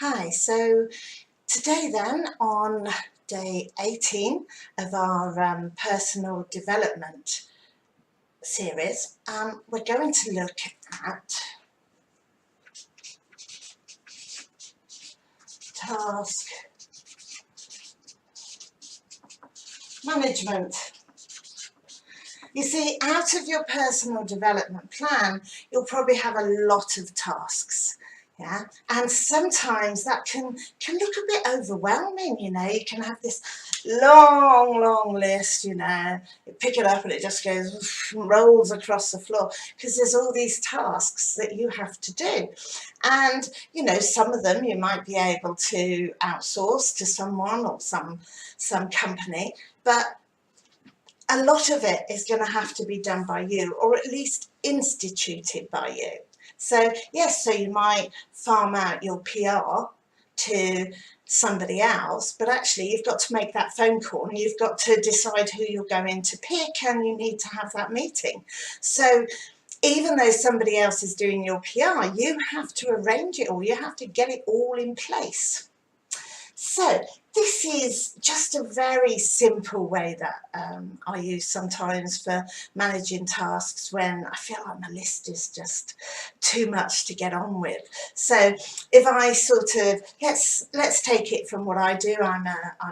Hi, so today then on day 18 of our personal development series, we're going to look at task management. You see, out of your personal development plan, you'll probably have a lot of tasks. Yeah, and sometimes that can look a bit overwhelming. You can have this long list. You pick it up and it just goes rolls across the floor because there's all these tasks that you have to do. And some of them you might be able to outsource to someone or some company, but a lot of it is going to have to be done by you, or at least instituted by you. So yes, so you might farm out your PR to somebody else, but actually you've got to make that phone call and you've got to decide who you're going to pick, and you need to have that meeting. So even though somebody else is doing your PR, you have to arrange it all, you have to get it all in place. So this is just a very simple way that I use sometimes for managing tasks when I feel like my list is just too much to get on with. So if I sort of, let's take it from what I do. I'm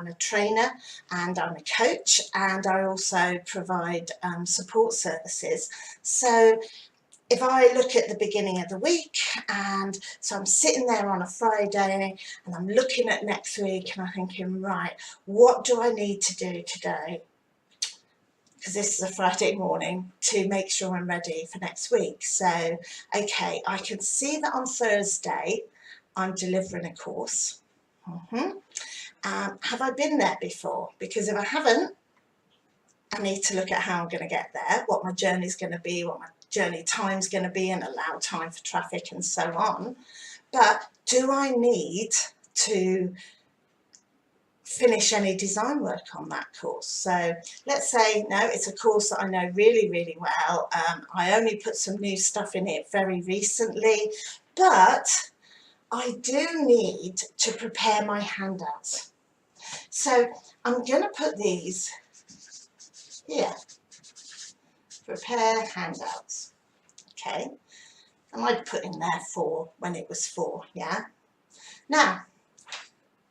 a trainer and I'm a coach, and I also provide support services. So if I look at the beginning of the week, and so I'm sitting there on a Friday and I'm looking at next week and I'm thinking, right, what do I need to do today? Because this is a Friday morning, to make sure I'm ready for next week. So, okay, I can see that on Thursday I'm delivering a course. Have I been there before? Because if I haven't, I need to look at how I'm going to get there, what my journey is going to be, what my journey time is going to be, and allow time for traffic and so on. But do I need to finish any design work on that course? So let's say, no, it's a course that I know really well. I only put some new stuff in it very recently, but I do need to prepare my handouts. So I'm going to put these here. Prepare handouts. Okay, and I'd put in there 4 when it was 4. Yeah. Now,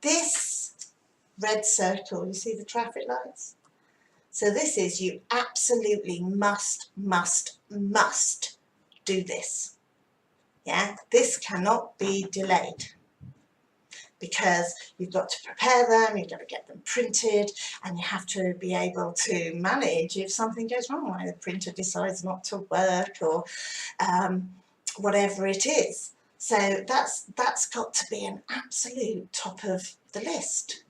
this red circle, you see the traffic lights? So this is, you absolutely must do this. Yeah, this cannot be delayed, because you've got to prepare them, you've got to get them printed, and you have to be able to manage if something goes wrong, like the printer decides not to work, or whatever it is. So that's got to be an absolute top of the list.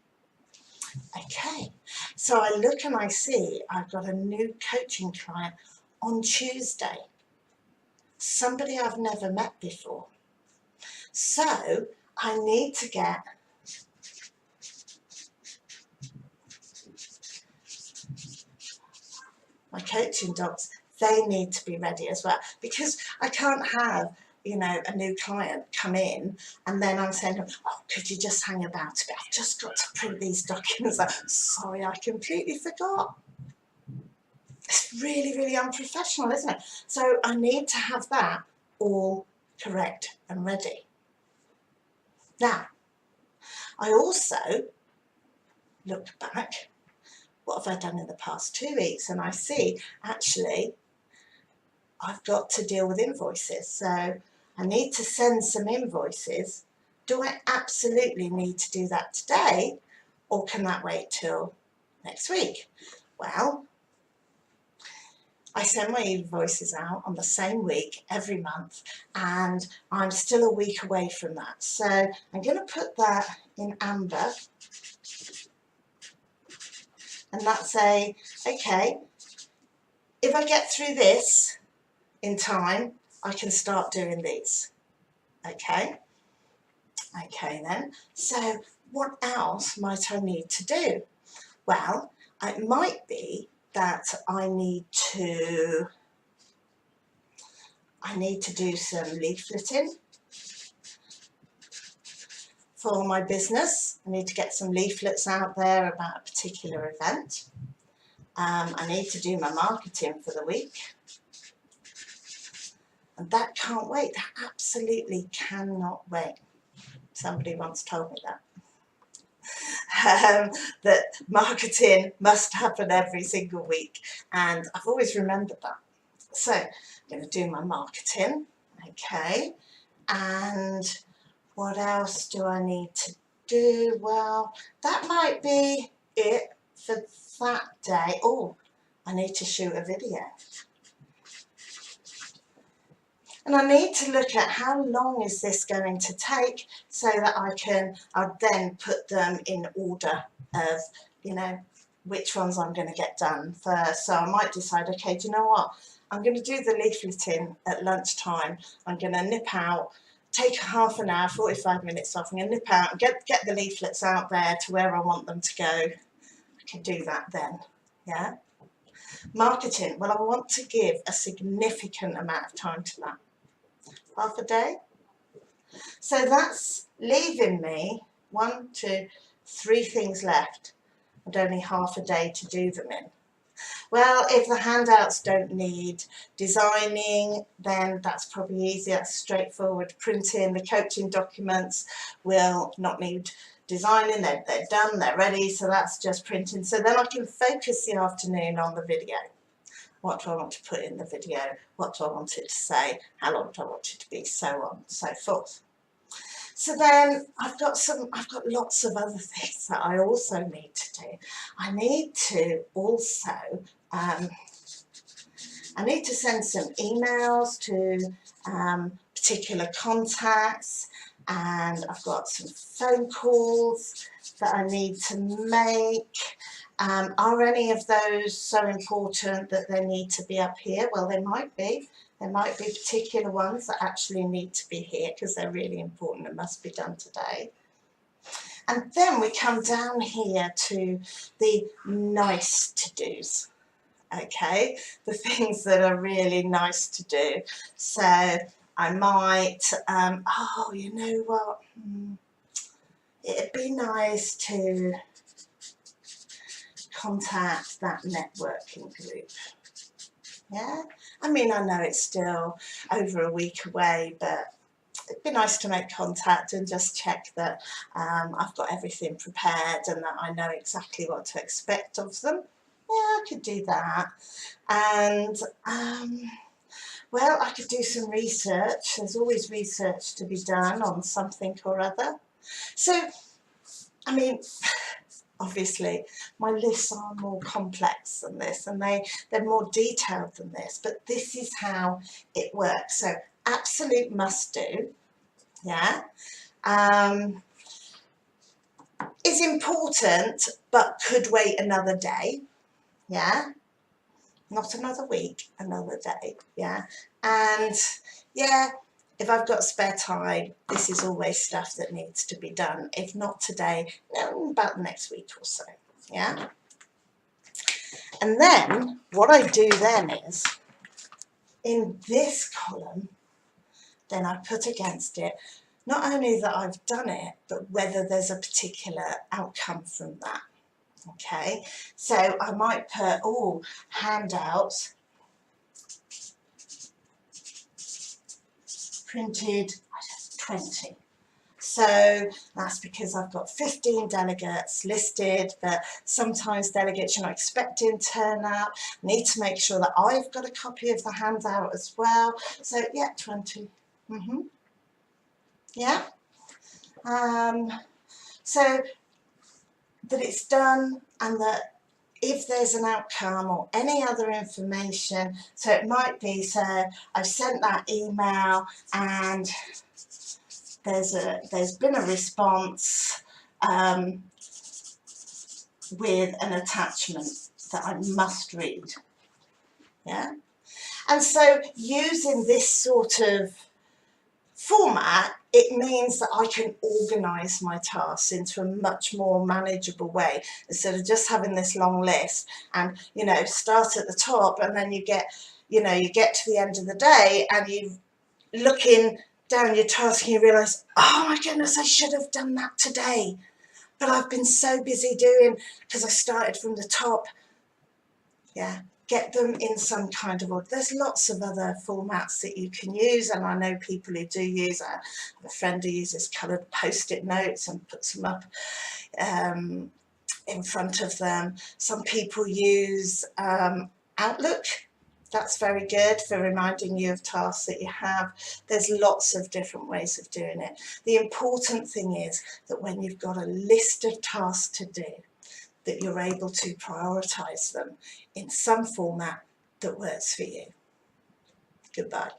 Okay, so I look and I see I've got a new coaching client on Tuesday, somebody I've never met before. So I need to get my coaching docs, they need to be ready as well, because I can't have a new client come in and then I'm saying, oh, could you just hang about a bit, I've just got to print these documents out. Sorry, I completely forgot. It's really unprofessional, isn't it? So I need to have that all correct and ready. Now, I also look back, what have I done in the past 2 weeks, and I see actually I've got to deal with invoices. So I need to send some invoices. Do I absolutely need to do that today, or can that wait till next week? Well, I send my invoices out on the same week every month, and I'm still a week away from that. So I'm going to put that in amber, and that's okay, if I get through this in time, I can start doing these. Okay then, so what else might I need to do? Well, it might be that I need to do some leafleting for my business. I need to get some leaflets out there about a particular event. I need to do my marketing for the week. And that can't wait. That absolutely cannot wait. Somebody once told me that marketing must happen every single week. And I've always remembered that. So I'm going to do my marketing. Okay. And what else do I need to do? Well, that might be it for that day. Oh, I need to shoot a video. And I need to look at how long is this going to take so that I'll then put them in order of, you know, which ones I'm going to get done first. So I might decide, okay, do you know what? I'm going to do the leafleting at lunchtime. I'm going to nip out, take half an hour, 45 minutes off. I'm going to nip out and get the leaflets out there to where I want them to go. I can do that then, yeah? Marketing, well, I want to give a significant amount of time to that. Half a day. So that's leaving me 1, 2, 3 things left and only half a day to do them in. Well, if the handouts don't need designing, then that's probably easy. That's straightforward. Printing, the coaching documents will not need designing. They're done, they're ready. So that's just printing. So then I can focus the afternoon on the video. What do I want to put in the video? What do I want it to say? How long do I want it to be? So on and so forth. So then I've got lots of other things that I also need to do. I need to also, I need to send some emails to particular contacts, and I've got some phone calls that I need to make. Are any of those so important that they need to be up here? Well, they might be. There might be particular ones that actually need to be here because they're really important and must be done today. And then we come down here to the nice to-dos, okay? The things that are really nice to do. So I might, oh, you know what? It'd be nice to contact that networking group. Yeah, I mean, I know it's still over a week away, but it'd be nice to make contact and just check that I've got everything prepared and that I know exactly what to expect of them. Yeah, I could do that. And, well, I could do some research. There's always research to be done on something or other. So, I mean, obviously, my lists are more complex than this, and they're more detailed than this, but this is how it works. So absolute must do, yeah, is important, but could wait another day, yeah, not another week, another day, yeah, and yeah, if I've got spare time, this is always stuff that needs to be done. If not today, no, about the next week or so, yeah? And then, what I do then is, in this column, then I put against it, not only that I've done it, but whether there's a particular outcome from that, okay? So I might put, oh, handouts, printed 20. So that's because I've got 15 delegates listed, but sometimes delegates you're not expecting turn up. Need to make sure that I've got a copy of the handout as well. So yeah, 20. Yeah. So that it's done, and that if there's an outcome or any other information, so it might be, so I've sent that email and there's been a response with an attachment that I must read, yeah? And so using this sort of format, it means that I can organise my tasks into a much more manageable way, instead of just having this long list and, you know, start at the top and then you get to the end of the day and you're looking down your task and you realise, oh my goodness, I should have done that today, but I've been so busy doing, because I started from the top. Yeah, get them in some kind of order. There's lots of other formats that you can use, and I know people who do use. I have a friend who uses coloured post-it notes and puts them up in front of them. Some people use Outlook. That's very good for reminding you of tasks that you have. There's lots of different ways of doing it. The important thing is that when you've got a list of tasks to do, that you're able to prioritise them in some format that works for you. Goodbye.